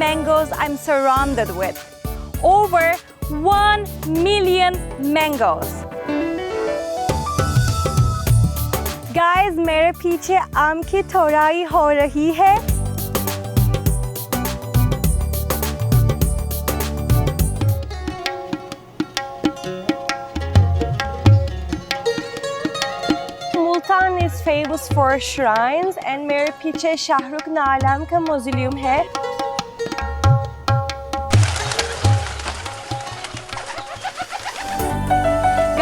mangoes I'm surrounded with. Over 1 million mangoes. Guys, मेरे पीछे आम की तोड़ाई हो रही है. Multan is famous for shrines and मेरे पीछे शाहरुख आलम का मौज़ोलियम है.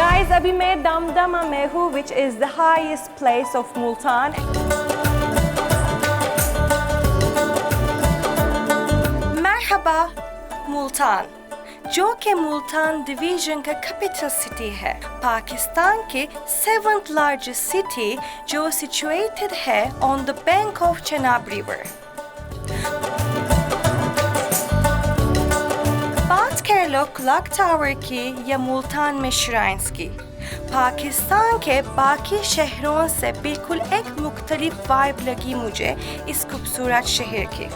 Guys, अभी मैं दमदमा में हूँ, which is the highest place of Multan. मरहबा मुल्तान, जो कि मुल्तान डिवीजन का कैपिटल सिटी है, पाकिस्तान के 7th largest city जो situated है on the bank of Chenab River. बात कर लो क्लॉक टावर की या मुल्तान में श्राइन्स की. पाकिस्तान के बाकी शहरों से बिल्कुल एक मुख्तलिफ वाइब लगी मुझे इस खूबसूरत शहर की.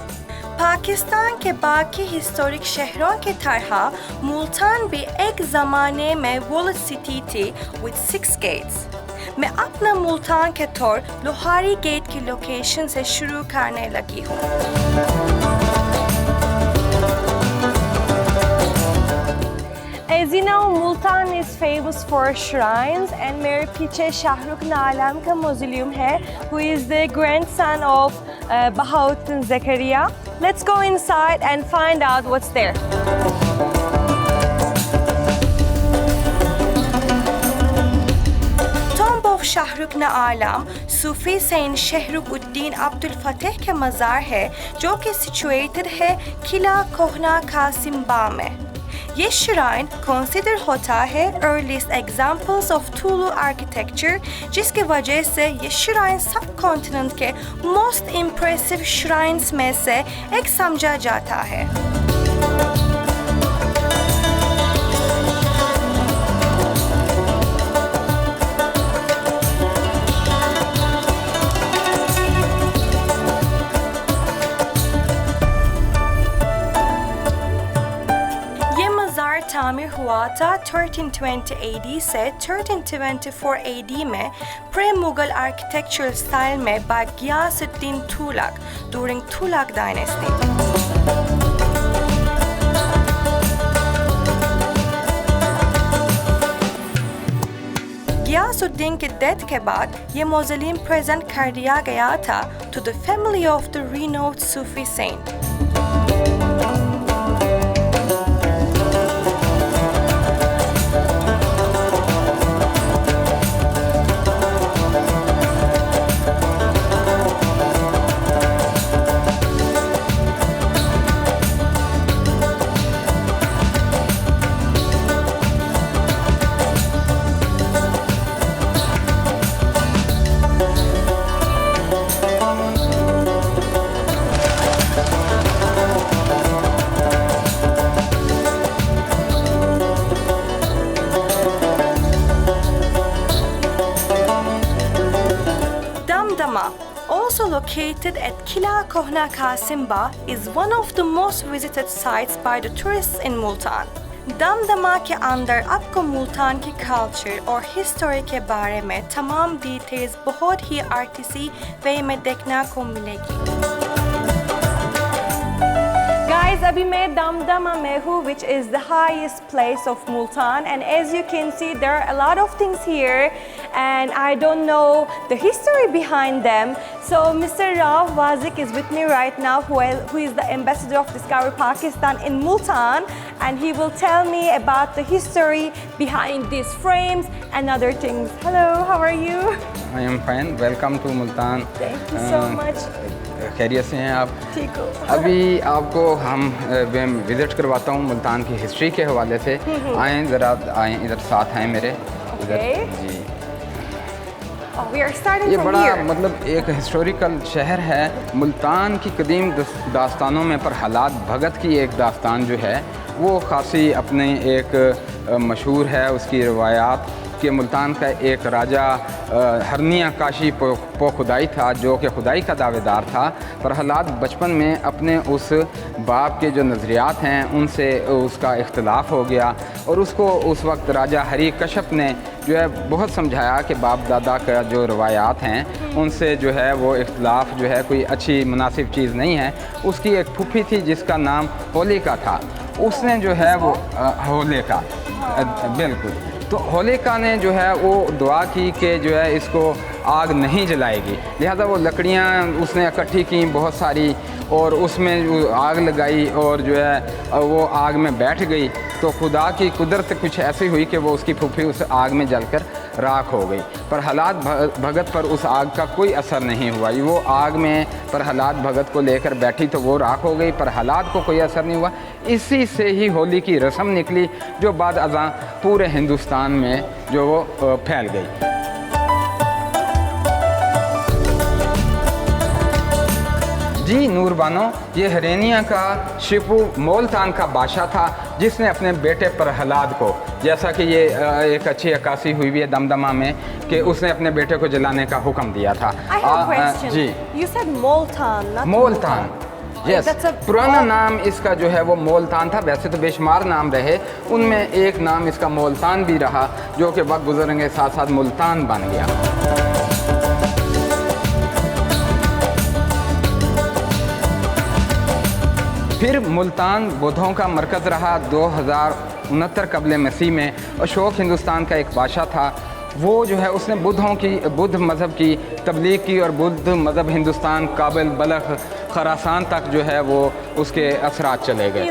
पाकिस्तान के बाकी हिस्टोरिक शहरों की तरह मुल्तान भी एक ज़माने में वॉल्ड सिटी थी with 6 gates. मैं अपना मुल्तान के तौर लोहारी गेट की लोकेशन से शुरू करने लगी हूँ. As you know, Multan is famous for shrines and मेरे पीछे शाहरुख आलम का मौज़ोलियम है, who is the grandson of Bahauddin Zakaria. Let's go inside and find out what's there. Tomb of Shahrukh Alam सूफी सेंट शहरुद्दीन अब्दुल फतेह के मज़ार है, जो कि situated है किला कोहना कासिम बा में. ये श्राइन कंसिडर होता है earliest examples of Tulu architecture, जिसकी वजह से ये श्राइन सब कॉन्टिनेंट के most impressive shrines में से एक समझा जाता है. तामीर हुआ था 1320 AD से 1324 AD में प्रे मुगल आर्किटेक्चरल स्टाइल में by Ghiyasuddin Tughlaq during Tughlaq dynasty. Ghiyasuddin की डेथ के बाद ये मौज़ोलियम प्रेजेंट कर दिया गया था to the family of the renowned Sufi saint. Also located at Kila Kohna Qasim Ba, is one of the most visited sites by the tourists in Multan. Damdama के अंदर आपको मुल्तान की कल्चर और हिस्ट्री के बारे में तमाम डिटेल्स बहुत ही आर्टिस्टी वे में देखने को मिलेगी. Guys, अभी मैं दमदमा में हूँ, which is the highest place of Multan, and as you can see, there are a lot of things here, and I don't know the history behind them. So Mr. Rauf Wazik is with me right now, who is the ambassador of Discover Pakistan in Multan, and he will tell me about the history behind these frames and other things. Hello, how are you? I am fine. Welcome to Multan. Thank you so much. खैरियत से हैं आप? ठीक हो. अभी आपको हम visit करवाता हूँ मुल्तान की हिस्ट्री के हवाले से. आएँ ज़रा, आएँ इधर, साथ आएँ मेरे इधर जी. ये बड़ा मतलब एक हिस्टोरिकल शहर है. मुल्तान की कदीम दास्तानों में प्रहलाद भगत की एक दास्तान जो है वो खासी अपने एक मशहूर है. उसकी रवायात कि मुल्तान का एक राजा हरनिया काशी पोखुदाई था, जो कि खुदाई का दावेदार था। प्रहलाद बचपन में अपने उस बाप के जो नज़रियात हैं उनसे उसका इख्तलाफ हो गया और उसको उस वक्त राजा हरी कश्यप ने जो है बहुत समझाया कि बाप दादा का जो रवायात हैं उनसे जो है वो इख्तलाफ जो है कोई अच्छी मुनासिब चीज़ नहीं है। उसकी एक फूफी थी जिसका नाम होलिका था, उसने जो है वो होलिका बिल्कुल, तो होलिका ने जो है वो दुआ की कि जो है इसको आग नहीं जलाएगी, लिहाजा वो लकड़ियाँ उसने इकट्ठी की बहुत सारी और उसमें आग लगाई और जो है वो आग में बैठ गई। तो खुदा की कुदरत कुछ ऐसी हुई कि वो उसकी फूफी उस आग में जलकर राख हो गई। प्रहलाद भगत पर उस आग का कोई असर नहीं हुआ। वो आग में प्रहलाद भगत को लेकर बैठी तो वो राख हो गई, प्रहलाद को कोई असर नहीं हुआ। इसी से ही होली की रस्म निकली जो बाद अज़ां पूरे हिंदुस्तान में जो वो फैल गई। जी नूरबानो, ये हरेनिया का शिपू मोलतान का बादशाह था जिसने अपने बेटे प्रहलाद को, जैसा कि ये एक अच्छी अक्कासी हुई है दमदमा में कि उसने अपने बेटे को जलाने का हुक्म दिया था। जी You said Multan, not Moltan, yes, पुराना नाम इसका जो है वो मोलतान था। वैसे तो बेशुमार नाम रहे, उनमें एक नाम इसका मोलतान भी रहा जो कि वक्त गुजरने के साथ साथ मुल्तान बन गया। फिर मुल्तान बुद्धों का मरकज़ रहा। 2069 कबल मसीह में अशोक हिंदुस्तान का एक बादशाह था, वो जो है उसने बुद्ध मज़हब की तबलीग की और बुद्ध मज़हब हिंदुस्तान, काबिल, बलख, खरासान तक जो है वो उसके असरात चले गए।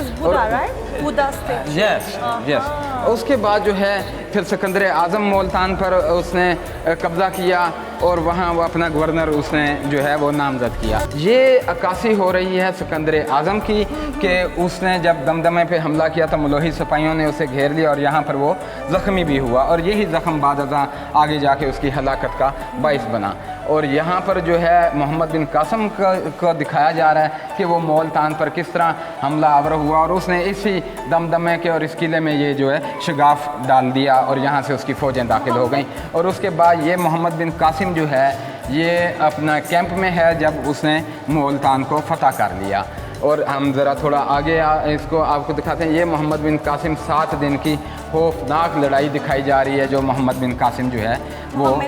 Yes yes. उसके बाद जो है फिर सिकंदर आज़म मुल्तान पर उसने कब्ज़ा किया और वहाँ वो अपना गवर्नर उसने जो है वो नामज़द किया। ये अक्कासी हो रही है सिकंदर आज़म की कि उसने जब दमदमे पे हमला किया तो मलोही सिपाहियों ने उसे घेर लिया और यहाँ पर वो ज़ख्मी भी हुआ और यही ज़ख्म बाद अज़ां आगे जाके उसकी हलाकत का बाइस बना। और यहाँ पर जो है मोहम्मद बिन कासिम को दिखाया जा रहा है कि वो मुल्तान पर किस तरह हमला आवर हुआ और उसने इसी दमदमे के और इस किले में ये जो है शगाफ डाल दिया और यहाँ से उसकी फ़ौजें दाखिल हो गईं। और उसके बाद ये मोहम्मद बिन कासिम जो है ये अपना कैंप में है जब उसने मुल्तान को फ़तह कर लिया। और हम ज़रा थोड़ा आगे इसको आपको दिखाते हैं। ये मोहम्मद बिन कासिम 7 दिन की खौफनाक लड़ाई दिखाई जा रही है जो मोहम्मद बिन कासिम जो है वो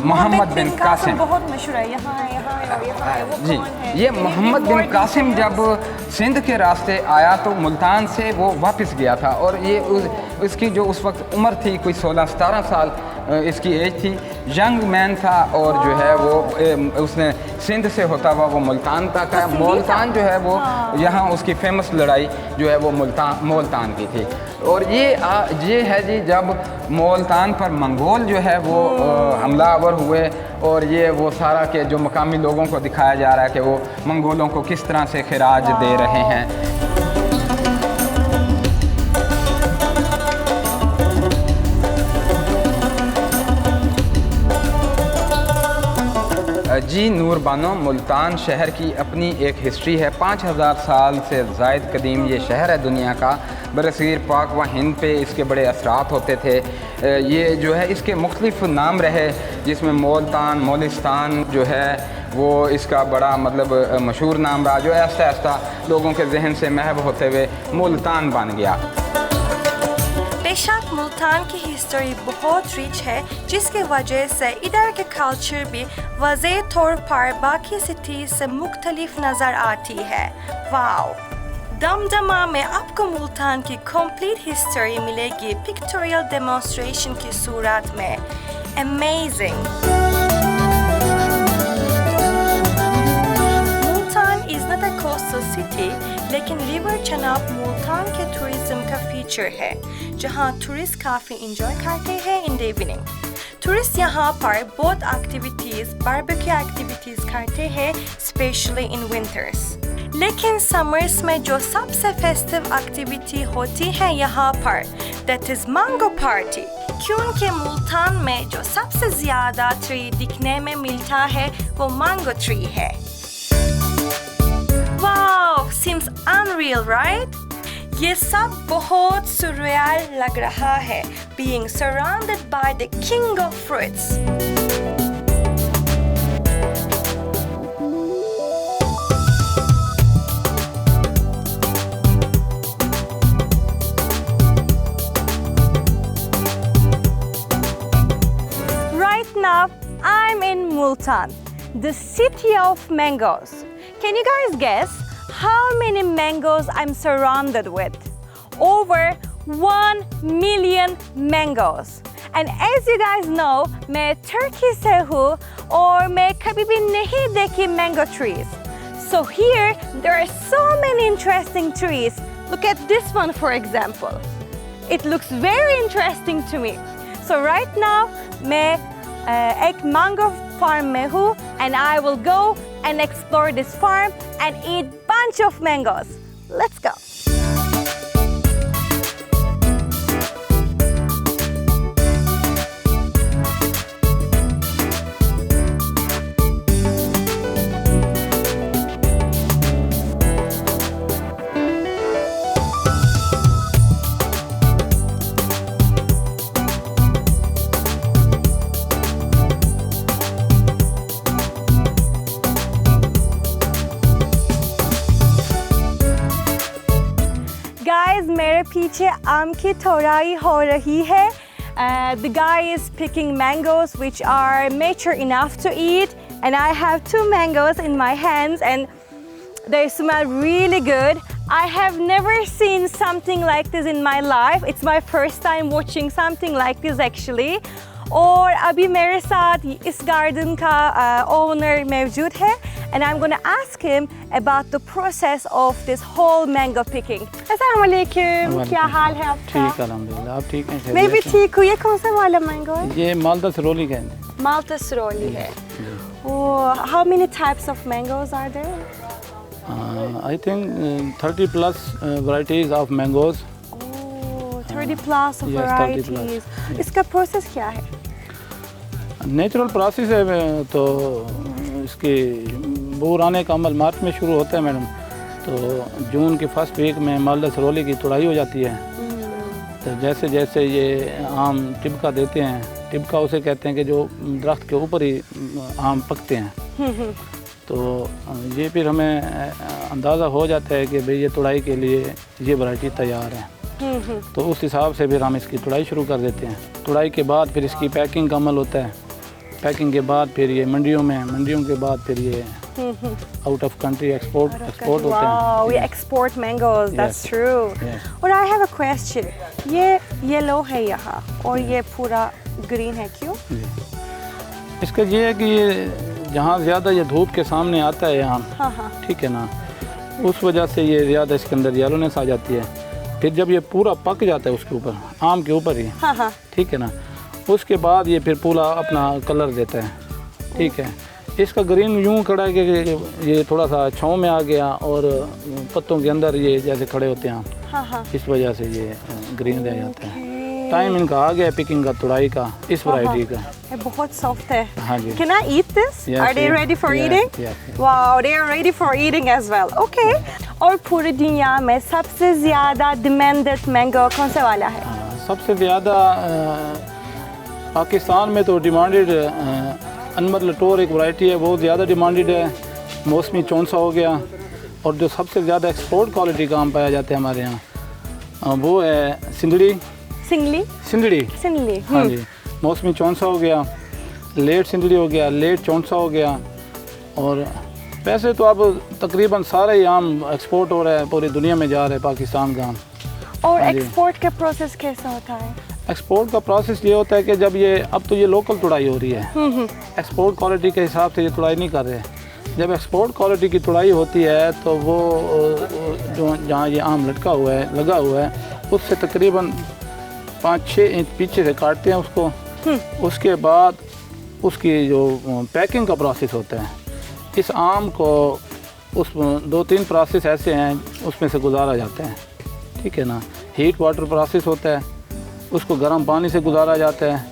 मोहम्मद बिन कासिम बहुत मशहूर है। यहाँ जी, ये मोहम्मद बिन कासिम जब सिंध के रास्ते आया तो मुल्तान से वो वापस गया था और ये इसकी जो उस वक्त उम्र थी कोई 16-17 साल इसकी एज थी, यंग मैन था और जो है वो उसने सिंध से होता हुआ वो मुल्तान तक आया। मुल्तान जो है वो यहाँ उसकी फेमस लड़ाई जो है वो मुल्तान की थी। और ये है जी जब मुल्तान पर मंगोल जो है वो हमलावर हुए और ये वो सारा के जो मकामी लोगों को दिखाया जा रहा है कि वो मंगोलों को किस तरह से खिराज दे रहे हैं। जी नूरबानो, मुल्तान शहर की अपनी एक हिस्ट्री है। 5000 साल से ज़ायद कदीम ये शहर है दुनिया का। बरसीर पाक व हिंद पे इसके बड़े असरात होते थे। ये जो है इसके मुख्तलिफ नाम रहे जिसमें मुल्तान, मोलिस्तान जो है वो इसका बड़ा मतलब मशहूर नाम रहा जो आहिस्ता आहिस्ता लोगों के जहन से महव होते हुए मुल्तान बन गया। बेशक मुल्तान की हिस्ट्री बहुत रिच है जिसकी वजह से इधर के कल्चर भी वाज़ेह तौर पर बाकी सिटी से मुख्तलिफ नज़र आती है। वाओ! दमदमा में आपको मुल्तान की कंप्लीट हिस्ट्री मिलेगी पिक्टोरियल डेमोन्स्ट्रेशन की सूरत में। Amazing! Multan is not a coastal city लेकिन रिवर चनाब मुल्तान के टूरिज्म का फीचर है जहां टूरिस्ट काफ़ी इंजॉय करते हैं इन द इवनिंग। टूरिस्ट यहाँ पर बोट एक्टिविटीज़, बारबेक्यू एक्टिविटीज़ करते हैं स्पेशली इन विंटर्स। लेकिन समर्स में जो सबसे फेस्टिव एक्टिविटी होती है यहाँ पर दैट इज़ मैंगो पार्टी, क्योंकि मुल्तान में जो सबसे ज़्यादा ट्री दिखने में मिलता है वो मैंगो ट्री है। Wow, seems unreal, right? ये सब बहुत surreal लग रहा है, being surrounded by the king of fruits. Right now, I'm in Multan, the city of mangoes. Can you guys guess how many mangoes I'm surrounded with? Over 1 million mangoes. And as you guys know, मैं Turkey से हूँ और मैं कभी भी नहीं देखी mango trees. So here there are so many interesting trees. Look at this one for example. It looks very interesting to me. So right now मैं एक mango farm में हूँ and I will go and explore this farm and eat bunch of mangoes. Let's go. Guys, मेरे पीछे आम की तोड़ाई हो रही है. The guy is picking mangoes which are mature enough to eat, and I have 2 mangoes in my hands and they smell really good. I have never seen something like this in my life. It's my first time watching something like this actually. और अभी मेरे साथ इस garden का owner मौजूद है and I'm going to ask him about the process of this whole mango picking. अस्सलाम वालेकुम, क्या हाल है आपका? ठीक अल्हम्दुलिल्लाह, आप ठीक हैं? मैं भी ठीक हूँ. ये कौन सा वाला मैंगो है? ये माल्टा सरोली का है. माल्टा सरोली है. Oh, how many types of mangoes are there? I think 30 plus varieties of mangoes. Oh, 30 plus of Yes, 30 plus. varieties. इसका प्रोसेस क्या है? नेचुरल प्रोसेस है, तो इसके बूर आने का अमल मार्च में शुरू होता है मैडम. तो जून के फर्स्ट वीक में माल्टा सरोली की तुड़ाई हो जाती है. तो जैसे जैसे ये आम टिबका देते हैं, टिबका उसे कहते हैं कि जो दरख्त के ऊपर ही आम पकते हैं. तो ये फिर हमें अंदाज़ा हो जाता है कि भाई ये तुड़ाई के लिए ये वैरायटी तैयार है. तो उस हिसाब से फिर हम इसकी तुड़ाई शुरू कर देते हैं. तुड़ाई के बाद फिर इसकी पैकिंग का अमल होता है. पैकिंग के बाद फिर ये मंडियों में, मंडियों के बाद फिर ये आउट ऑफ कंट्री एक्सपोर्ट होते हैं. Wow, we export mangoes. That's Yes. true. Yes. और I have a question. ये येलो है यहाँ और ये पूरा ग्रीन है, क्यों? इसका ये है कि ये जहाँ ज़्यादा ये धूप के सामने आता है आम, हाँ. ठीक है ना, उस वजह से ये ज़्यादा इसके अंदर येलोनेस आ जाती है. फिर जब ये पूरा पक जाता है उसके ऊपर, आम के ऊपर ही, हाँ. ठीक है ना, उसके बाद ये फिर पूरा अपना कलर देता है. ठीक है. इसका ग्रीन यूँ खड़ा है कि ये थोड़ा सा छाँव में आ गया और पत्तों के अंदर ये जैसे खड़े होते हैं आम, हाँ. इस वजह से ये ग्रीन रह जाता है. टाइम इनका आ गया पिकिंग का, तुड़ाई का, इस वैरायटी का. ये बहुत सॉफ्ट है. हाँ जी. Can I eat this? Yes, Are they yes. ready for Yes, eating? yes. Wow, they are ready for eating as well. Okay. और पूरी दुनिया में सबसे ज़्यादा demanded mango कौन सा वाला है? सबसे ज़्यादा पाकिस्तान में तो डिमांडेड अनमर लटोर एक वैरायटी है, बहुत ज़्यादा डिमांडेड है. मौसमी चौंसा हो गया. और जो सबसे ज़्यादा एक्सपोर्ट क्वालिटी का आम पाया जाता है हमारे यहाँ, वो है सिंदड़ी. सिंदड़ी. हाँ जी. मौसमी चौंसा हो गया, लेट सिंदड़ी हो गया, लेट चौंसा हो गया. और वैसे तो अब तकरीबन सारा ही आम एक्सपोर्ट हो रहा है, पूरी दुनिया में जा रहा है पाकिस्तान का आम. और हाँ जी. एक्सपोर्ट का प्रोसेस कैसा होता है? एक्सपोर्ट का प्रोसेस ये होता है कि जब ये, अब तो ये लोकल तुड़ाई हो रही है, एक्सपोर्ट क्वालिटी के हिसाब से ये तुड़ाई नहीं कर रहे. जब एक्सपोर्ट क्वालिटी की तुड़ाई होती है तो वो जो जहाँ ये आम लटका हुआ है, लगा हुआ है, उससे तकरीबन 5-6 इंच पीछे से काटते हैं उसको. उसके बाद उसकी जो पैकिंग का प्रोसेस होता है, इस आम को उस 2-3 प्रोसेस ऐसे हैं उसमें से गुजारा जाता है. ठीक है ना. हीट वाटर प्रोसेस होता है, उसको गर्म पानी से गुजारा जाता है.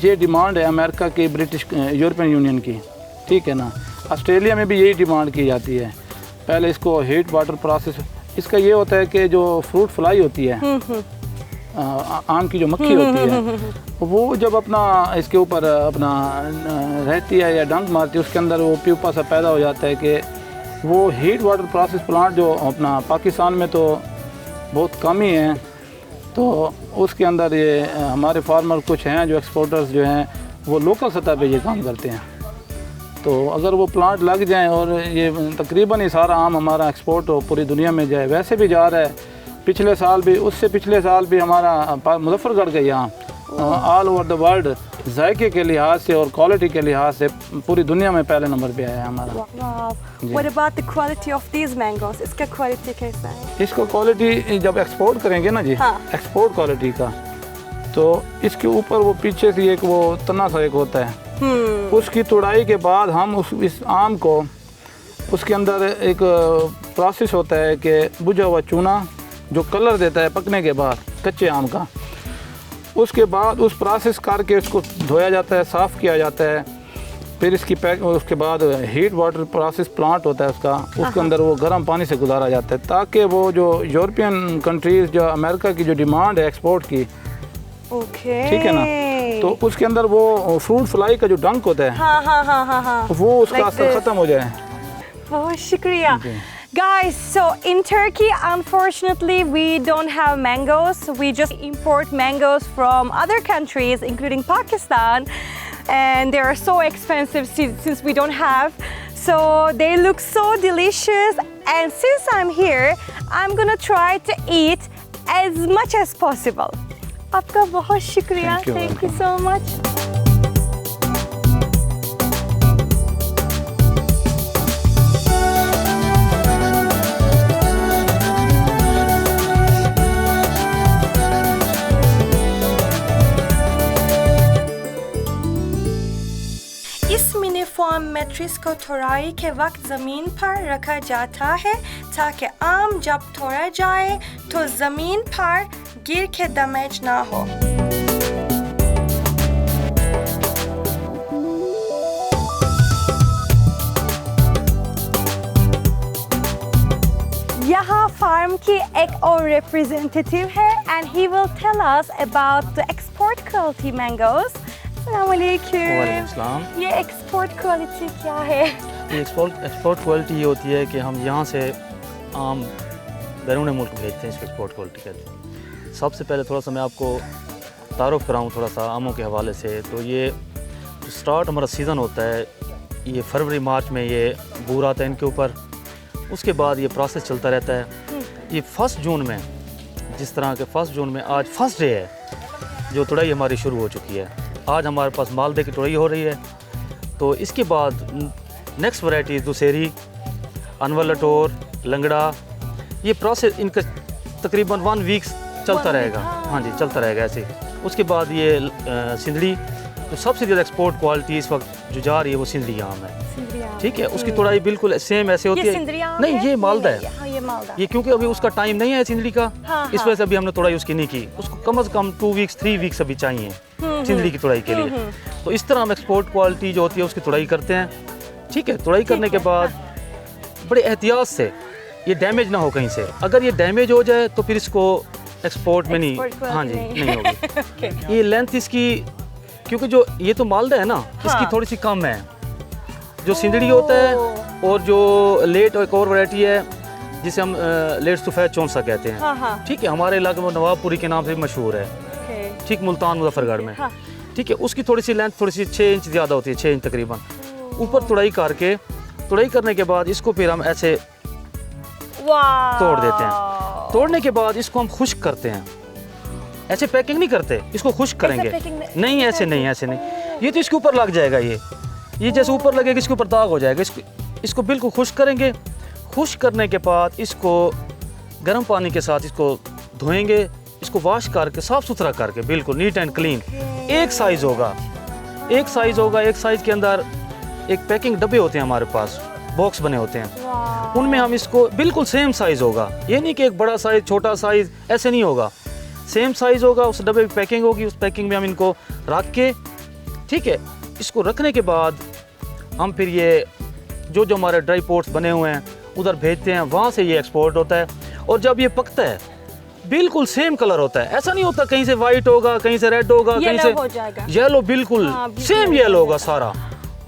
ये डिमांड है अमेरिका की, ब्रिटिश, यूरोपियन यूनियन की. ठीक है ना. ऑस्ट्रेलिया में भी यही डिमांड की जाती है. पहले इसको हीट वाटर प्रोसेस इसका ये होता है कि जो फ्रूट फ्लाई होती है, आम की जो मक्खी होती है, वो जब अपना इसके ऊपर अपना रहती है या डंक मारती है, उसके अंदर वो प्यूपा सा पैदा हो जाता है कि वो हीट वाटर प्रोसेस प्लांट जो अपना पाकिस्तान में तो बहुत कम ही है, तो उसके अंदर ये हमारे फार्मर कुछ हैं जो एक्सपोर्टर्स जो हैं वो लोकल सतह पे ये काम करते हैं। तो अगर वो प्लांट लग जाएं और ये तकरीबन ही सारा आम हमारा एक्सपोर्ट हो पूरी दुनिया में जाए, वैसे भी जा रहा है। पिछले साल भी, उससे पिछले साल भी हमारा मुजफ्फरगढ़ का यहाँ ऑल ओवर द वर्ल्ड जायके के लिहाज से और क्वालिटी के लिहाज से पूरी दुनिया में पहले नंबर पे आया है हमारा। Wow. What about the quality of these mangoes? इसका क्वालिटी कैसा है? इसको क्वालिटी जब एक्सपोर्ट करेंगे ना जी, हाँ। एक्सपोर्ट क्वालिटी का, तो इसके ऊपर वो पीछे से एक वो तना सा एक होता है, उसकी तुड़ाई के बाद हम इस आम को, उसके अंदर एक प्रोसेस होता है कि बुझा हुआ चूना जो कलर देता है पकने के बाद कच्चे आम का, उसके बाद उस प्रोसेस करके उसको धोया जाता है, साफ़ किया जाता है, फिर इसकी पैक, उसके बाद हीट वाटर प्रोसेस प्लांट होता है उसका, उसके अंदर वो गर्म पानी से गुजारा जाता है ताकि वो जो यूरोपियन कंट्रीज़, जो अमेरिका की जो डिमांड है एक्सपोर्ट की, ठीक है ना, तो उसके अंदर वो फ्रूट फ्लाई का जो डंक होता है, हाँ, वो उसका असर ख़त्म हो जाए। बहुत शुक्रिया। Guys, so in Turkey, unfortunately, we don't have mangoes. We just import mangoes from other countries, including Pakistan, and they are so expensive since we don't have. So they look so delicious, and since I'm here, I'm gonna try to eat as much as possible. आपका बहुत शुक्रिया. Thank you so much. इस मिनीफॉर्म matrix को थोड़ाई के वक्त ज़मीन पर रखा जाता है ताकि आम जब तोड़ा जाए तो ज़मीन पर गिर के डैमेज ना हो। यहाँ फार्म की एक और रिप्रेजेंटेटिव है and he will tell us about the export quality mangoes. वालेकुम। ये एक्सपोर्ट क्वालिटी क्या है? ये एक्सपोर्ट क्वालिटी ये होती है कि हम यहाँ से आम बैरून मुल्क भेजते हैं, इसको एक्सपोर्ट क्वालिटी कहते हैं। सबसे पहले थोड़ा सा मैं आपको तारुफ कराऊँ थोड़ा सा आमों के हवाले से, तो ये स्टार्ट हमारा सीज़न होता है, ये फरवरी मार्च में ये बूर आता है इनके ऊपर, उसके बाद ये प्रोसेस चलता रहता है। ये 1 जून में, जिस तरह के 1 जून में आज फर्स्ट डे है जो तुड़ाई हमारी शुरू हो चुकी है। आज हमारे पास मालदे की तुड़ाई हो रही है, तो इसके बाद नेक्स्ट वैरायटी दुसेरी, अनवर लटोर, लंगड़ा, ये प्रोसेस इनका तकरीबन 1 वीक चलता रहेगा। हाँ जी, चलता रहेगा ऐसे। उसके बाद ये सिंधड़ी, तो सबसे ज़्यादा एक्सपोर्ट क्वालिटी इस वक्त जो जा रही है वो सिंधड़ी आम है, ठीक है। उसकी तुड़ाई बिल्कुल सेम ऐसे होती है। नहीं, ये मालदा है। हाँ, ये मालदा। ये क्योंकि अभी उसका टाइम नहीं है सिंधड़ी का, इस वजह से अभी हमने तुड़ाई उसकी नहीं की। उसको कम से कम 2 वीक्स 3 वीक्स अभी चाहिए सिंधड़ी की तुड़ाई के लिए। तो इस तरह हम एक्सपोर्ट क्वालिटी जो होती है उसकी तुड़ाई करते हैं, ठीक है। तुड़ाई करने के बाद बड़े एहतियात से ये डैमेज ना हो कहीं से। अगर ये डैमेज हो जाए तो फिर इसको एक्सपोर्ट में नहीं, हाँ जी, नहीं होगी। ये लेंथ इसकी, क्योंकि जो ये तो मालदा है ना, इसकी थोड़ी सी कम है जो सिंधड़ी होता है, और जो लेट एक और वैरायटी है जिसे हम लेट सफ़ेद चौंसा कहते हैं, ठीक है। हमारे इलाके में नवाबपुरी के नाम से भी मशहूर है, ठीक, मुल्तान मुजफ्फरगढ़ में, ठीक है। उसकी थोड़ी सी लेंथ थोड़ी सी 6 इंच ज़्यादा होती है, 6 इंच तकरीबन। ऊपर तुड़ाई करके, तुड़ाई करने के बाद इसको फिर हम ऐसे तोड़ देते हैं। तोड़ने के बाद इसको हम खुश्क करते हैं, ऐसे पैकिंग नहीं करते, इसको खुश्क करेंगे। नहीं, ऐसे नहीं, ऐसे नहीं, ये तो इसके ऊपर लग जाएगा। ये जैसे ऊपर लगेगा इसके ऊपर दाग हो जाएगा। इसको बिल्कुल खुश्क करेंगे। खुश्क करने के बाद इसको गर्म पानी के साथ इसको धोएंगे, इसको वॉश करके साफ़ सुथरा करके बिल्कुल नीट एंड क्लीन। एक साइज़ होगा, एक साइज़ के अंदर एक पैकिंग डब्बे होते हैं हमारे पास, बॉक्स बने होते हैं, उनमें हम इसको बिल्कुल सेम साइज़ होगा। ये नहीं कि एक बड़ा साइज़ छोटा साइज़, ऐसे नहीं होगा, सेम साइज़ होगा। उस डब्बे की पैकिंग होगी, उस पैकिंग में हम इनको रख के, ठीक है। इसको रखने के बाद हम फिर ये जो हमारे ड्राई पोर्ट्स बने हुए हैं उधर भेजते हैं, वहाँ से ये एक्सपोर्ट होता है। और जब ये पकता है बिल्कुल सेम कलर होता है, ऐसा नहीं होता कहीं से वाइट होगा, कहीं से रेड होगा, कहीं से हो जाएगा। येलो, बिल्कुल बिल्कुल सेम येलो होगा सारा।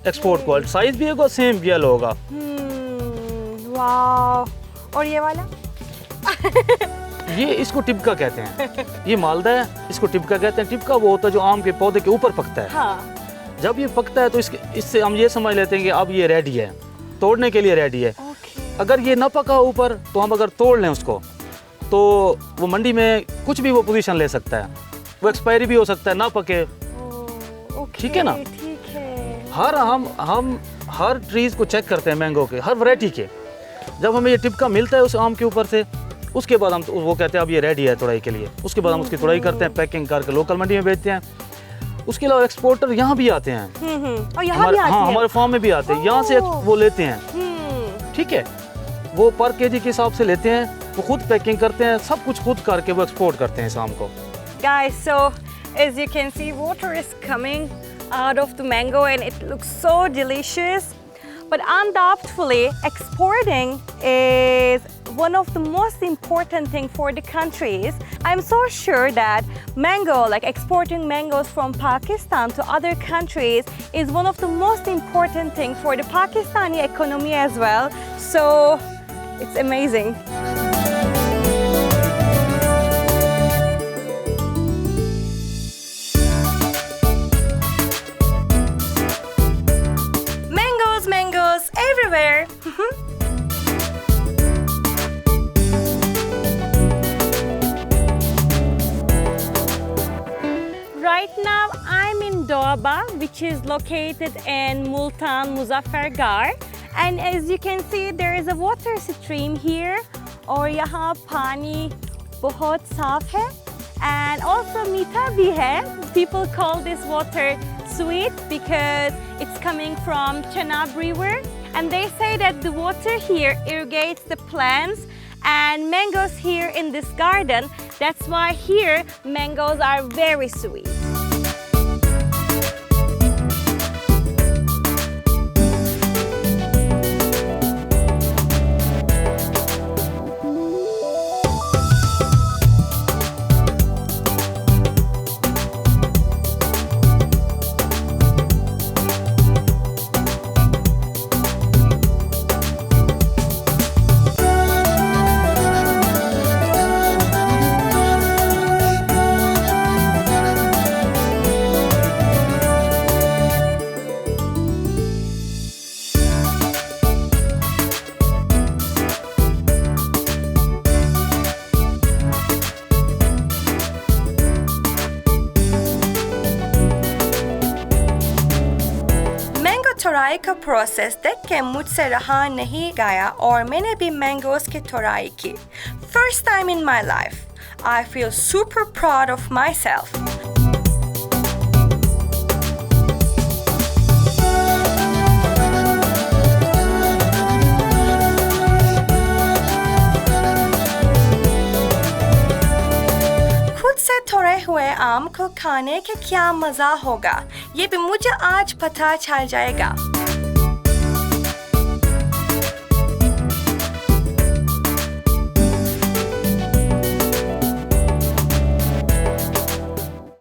एक्सपोर्ट क्वालिटी साइज भी होगा सेम येलो होगा। वाह। और ये वाला? ये इसको टिबका कहते हैं, ये मालदा है, इसको टिबका कहते हैं। टिबका वो होता है जो आम के पौधे के ऊपर पकता है। हाँ। जब ये पकता है तो इससे हम ये समझ लेते हैं कि अब ये रेडी है, तोड़ने के लिए रेडी है। अगर ये ना पका ऊपर तो हम अगर तोड़ लें उसको तो वो मंडी में कुछ भी वो पोजीशन ले सकता है, वो एक्सपायरी भी हो सकता है, ना पके। ठीक है ना? ठीक है। हम हर ट्रीज को चेक करते हैं मैंगो के, हर वैरायटी के। जब हमें ये टिबका मिलता है उस आम के ऊपर से, उसके बाद हम वो कहते हैं अब ये रेडी है तुड़ाई के लिए। उसके बाद हम उसकी तुड़ाई करते हैं, पैकिंग करके लोकल मंडी में बेचते हैं। उसके अलावा एक्सपोर्टर यहाँ भी आते हैं, और यहाँ भी आते हैं? हमारे फार्म में भी आते हैं, यहाँ से वो लेते हैं। ठीक है, वो पर केजी के हिसाब से लेते हैं, वो खुद पैकिंग करते हैं, सब कुछ खुद करके वो एक्सपोर्ट करते हैं इस आम को। Guys, so as you can see, water is coming out of the mango and it looks so delicious. But undoubtedly, exporting is one of the most important thing for the countries. I'm so sure that mango, like exporting mangoes from Pakistan to other countries, is one of the most important thing for the Pakistani economy as well. So it's amazing. Mangoes everywhere. Right now I'm in Doaba, which is located in Multan, Muzaffargarh. And as you can see, there is a water stream here. और यहाँ पानी बहुत साफ है. And also मीठा भी है. People call this water sweet because it's coming from Chenab River. And they say that the water here irrigates the plants and mangoes here in this garden. That's why here mangoes are very sweet. तुड़ाई का process देख के मुझसे रहा नहीं गया और मैंने भी मैंगोस की तुड़ाई की. First time in my life. I feel super proud of myself. खुद से तोड़े हुए आम को खाने के क्या मज़ा होगा, ये भी मुझे आज पता चल जाएगा.